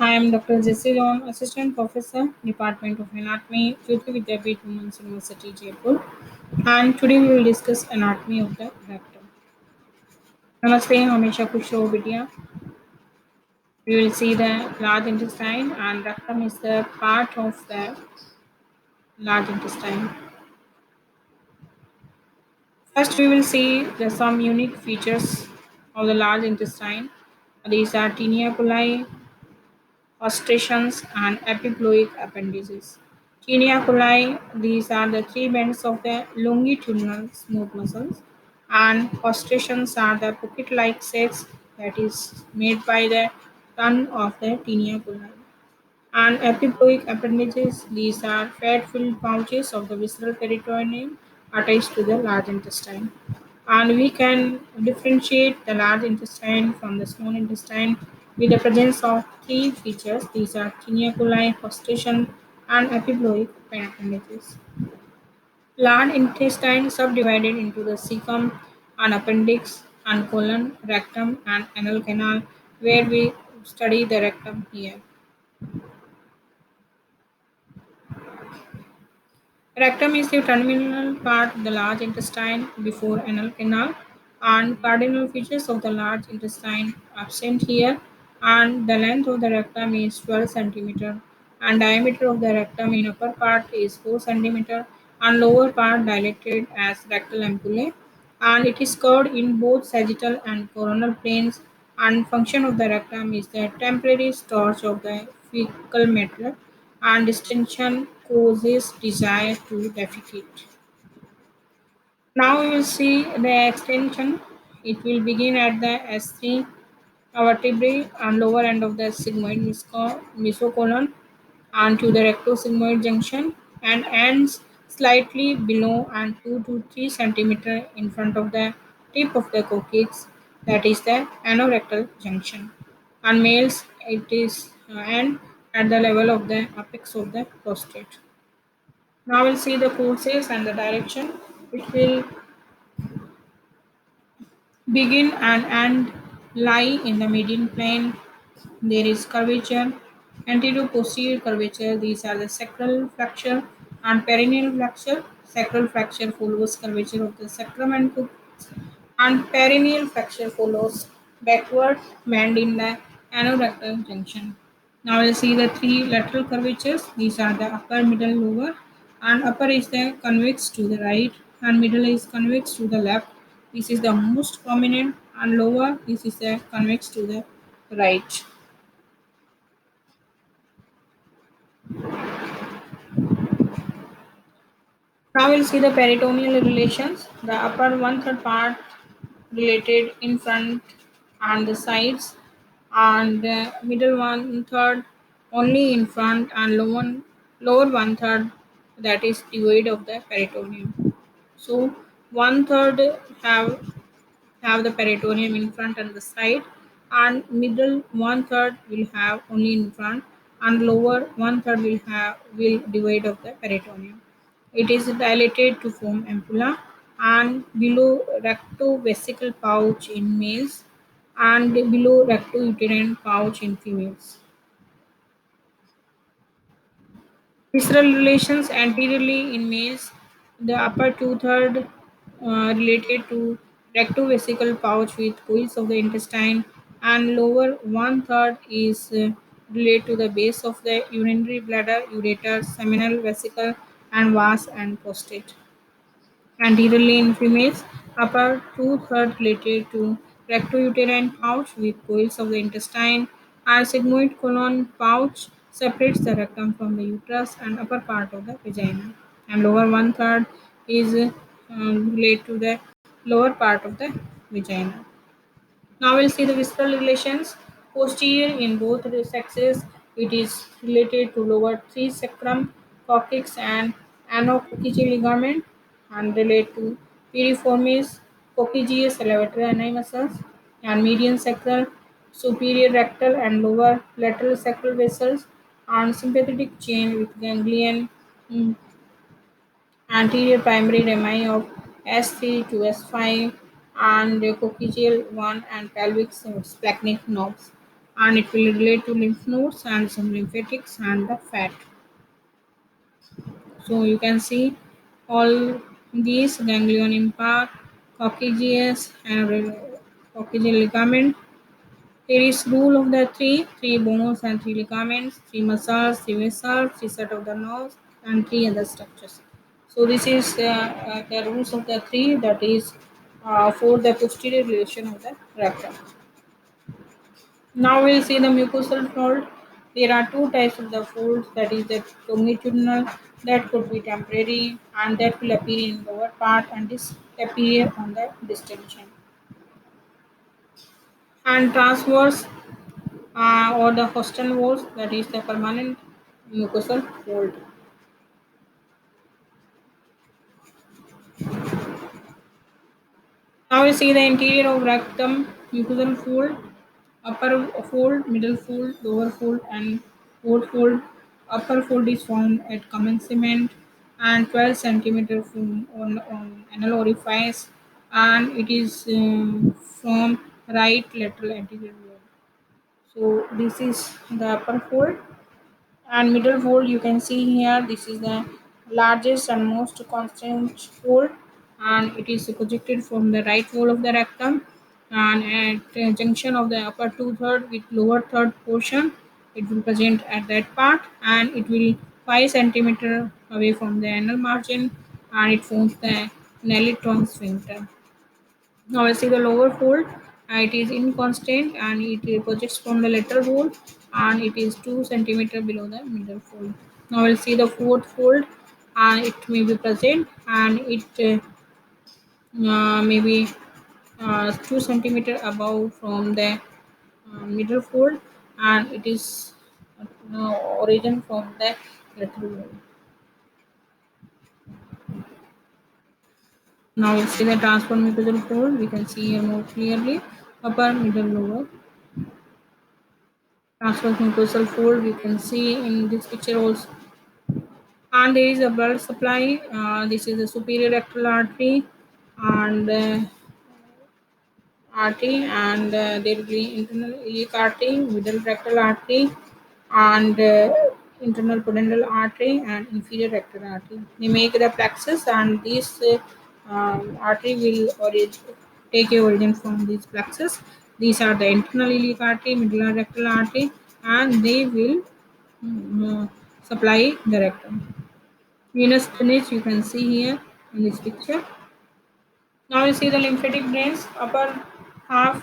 I am Dr. Jesse John, Assistant Professor, Department of Anatomy, Jyoti Vidyapeeth Women's University, Jaipur. And today we will discuss anatomy of the rectum. नमस्ते हमेशा खुश रहो बिटिया. We will see the large intestine and rectum is the part of the large intestine. First we will see some unique features of the large intestine. These are tinea coli, ostrations, and epiploic appendages. Tinea coli, these are the three bands of the longitudinal smooth muscles, and ostrations are the pocket-like sacs that is made by the tongue of the tinea coli. And epiploic appendages, these are fat-filled pouches of the visceral peritoneum attached to the large intestine. And we can differentiate the large intestine from the small intestine with the presence of three features. These are tinea coli, prostration, and epiploic appendages. Large intestine subdivided into the cecum and appendix and colon, rectum, and anal canal, where we study the rectum here. Rectum is the terminal part of the large intestine before anal canal, and cardinal features of the large intestine absent here, and the length of the rectum is 12 centimeter, and diameter of the rectum in upper part is 4 centimeter, and lower part dilated as rectal ampullae, and it is curved in both sagittal and coronal planes, and function of the rectum is the temporary storage of the fecal matter, and distension causes desire to defecate. Now we will see the extension. It will begin at the S3 vertebrae and lower end of the sigmoid mesocolon and to the rectosigmoid junction and ends slightly below and 2 to 3 centimeter in front of the tip of the coccyx, that is the anorectal junction. And males it is end at the level of the apex of the prostate. Now we'll see the courses and the direction. It will begin and end lie in the median plane. There is curvature, anterior posterior curvature. These are the sacral flexure and perineal flexure. Sacral flexure follows curvature of the sacrum and coccyx, and perineal flexure follows backward bend in the anorectal junction. Now we'll see the three lateral curvatures. These are the upper, middle, lower, and upper is the convex to the right, and middle is convex to the left. This is the most prominent, and lower this is the convex to the right. Now we'll see the peritoneal relations. The upper one-third part related in front and the sides, and the middle one-third only in front, and lower one-third that is devoid of the peritoneum. So one-third have the peritoneum in front and the side, and middle one-third will have only in front, and lower one-third will divide of the peritoneum. It is dilated to form ampulla and below rectovesical pouch in males and below rectouterine pouch in females. Visceral relations anteriorly in males, the upper two-third related to rectovesical pouch with coils of the intestine, and lower one-third is related to the base of the urinary bladder, ureter, seminal vesicle, and vas and prostate. Anteriorly in females, upper two-thirds related to rectouterine pouch with coils of the intestine, and sigmoid colon pouch separates the rectum from the uterus and upper part of the vagina. And lower one-third is related to the lower part of the vagina. Now we'll see the visceral relations. Posterior in both the sexes, it is related to lower three sacrum, coccyx, and anococcygeal ligament, and relate to piriformis, coccygeus, salivatory ani muscles, and median sacral, superior rectal, and lower lateral sacral vessels, and sympathetic chain with ganglion, anterior primary rami of S3 to S5, and coccygeal 1 and pelvic splanchnic knobs. and it will relate to lymph nodes and some lymphatics and the fat. So you can see all these ganglion impact, coccygeus and coccygeal ligament. Here is rule of the three bones and three ligaments, three muscles, three vessels, three set of the nerves, and three other structures. So this is the rules of the three, that is for the posterior relation of the rectum. Now we'll see the mucosal fold. There are two types of the folds, that is the longitudinal, that could be temporary and that will appear in lower part and disappear on the distension. And transverse or the Houston walls, that is the permanent mucosal fold. Now we see the interior of rectum mucosal fold, upper fold, middle fold, lower fold, and fourth fold. Upper fold is found at commencement and 12 centimeter on anal orifice, and it is from right lateral anterior wall. So this is the upper fold. And middle fold, you can see here, this is the largest and most constant fold, and it is projected from the right wall of the rectum, and at the junction of the upper two-third with lower third portion, it will present at that part, and it will 5 centimeter away from the anal margin, and it forms the Nelly-Tron sphincter. Now I see the lower fold. It is inconstant and it projects from the lateral wall, and it is 2 centimeter below the middle fold. Now we'll see the fourth fold, and it may be present, and it may be 2 centimeter above from the middle fold, and it is origin from the lateral wall. Now we'll see the transfer mucosal fold. We can see here more clearly upper, middle, lower. Transverse mucosal fold we can see in this picture also. And there is a blood supply. This is the superior rectal artery and there will be internal iliac artery, middle rectal artery, and internal pudendal artery and inferior rectal artery. They make the plexus, and this artery will take a origin from these plexus. These are the internal iliac artery, middle rectal artery, and they will supply the rectum. Venous drainage you can see here in this picture. Now you see the lymphatic drains. Upper half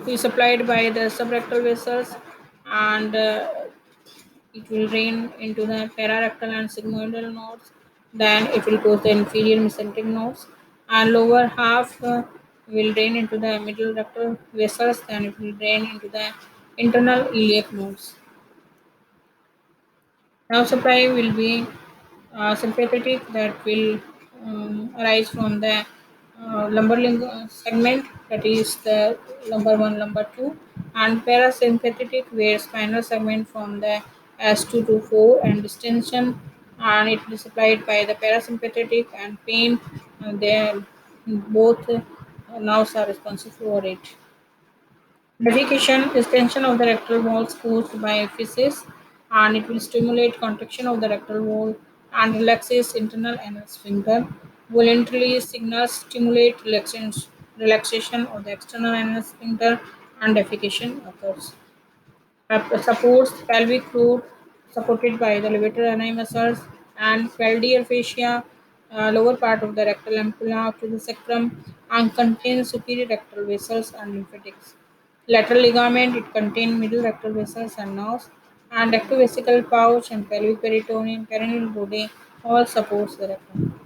is supplied by the subrectal vessels, and it will drain into the pararectal and sigmoidal nodes. Then it will go to the inferior mesenteric nodes, and lower half will drain into the middle rectal vessels. Then it will drain into the internal iliac nodes. Nerve supply will be sympathetic, that will arise from the lumbar segment, that is the lumbar 1, lumbar 2, and parasympathetic where spinal segment from the S2 to 4 and distension, and it will be supplied by the parasympathetic and pain. They both nerves are responsible for it. Defecation is tension of the rectal walls caused by feces, and it will stimulate contraction of the rectal wall and relaxes internal anal sphincter. Voluntarily signals stimulate relaxation of the external anal sphincter, and defecation occurs. Supports pelvic floor supported by the levator ani muscles and pelvier fascia, lower part of the rectal ampulla up to the sacrum, and contains superior rectal vessels and lymphatics. Lateral ligament, it contains middle rectal vessels and nerves, and rectovesical pouch and pelvic peritoneum, perineal body all supports the rectum.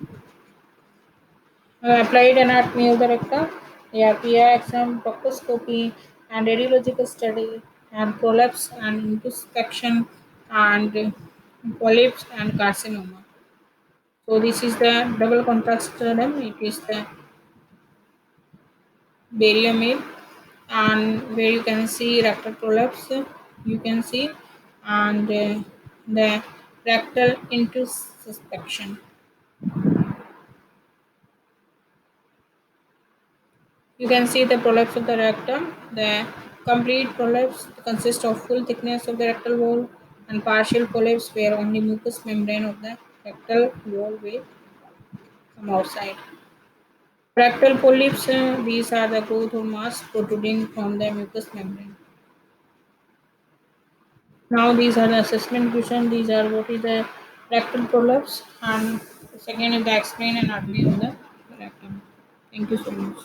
Applied anatomy of the rectum, yeah, PI exam, proctoscopy, and radiological study, and prolapse and introspection, and polyps and carcinoma. So this is the double contrast term. It is the barium, and where you can see rectal prolapse. You can see, and the rectal introspection. You can see the prolapse of the rectum. The complete prolapse consists of full thickness of the rectal wall, and partial prolapse where only mucous membrane of the rectal wall will come outside. Rectal polyps, these are the growth or mass protruding from the mucous membrane. Now these are the assessment questions. These are what is the rectal prolapse, and second is the explain anatomy of the rectum. Thank you so much.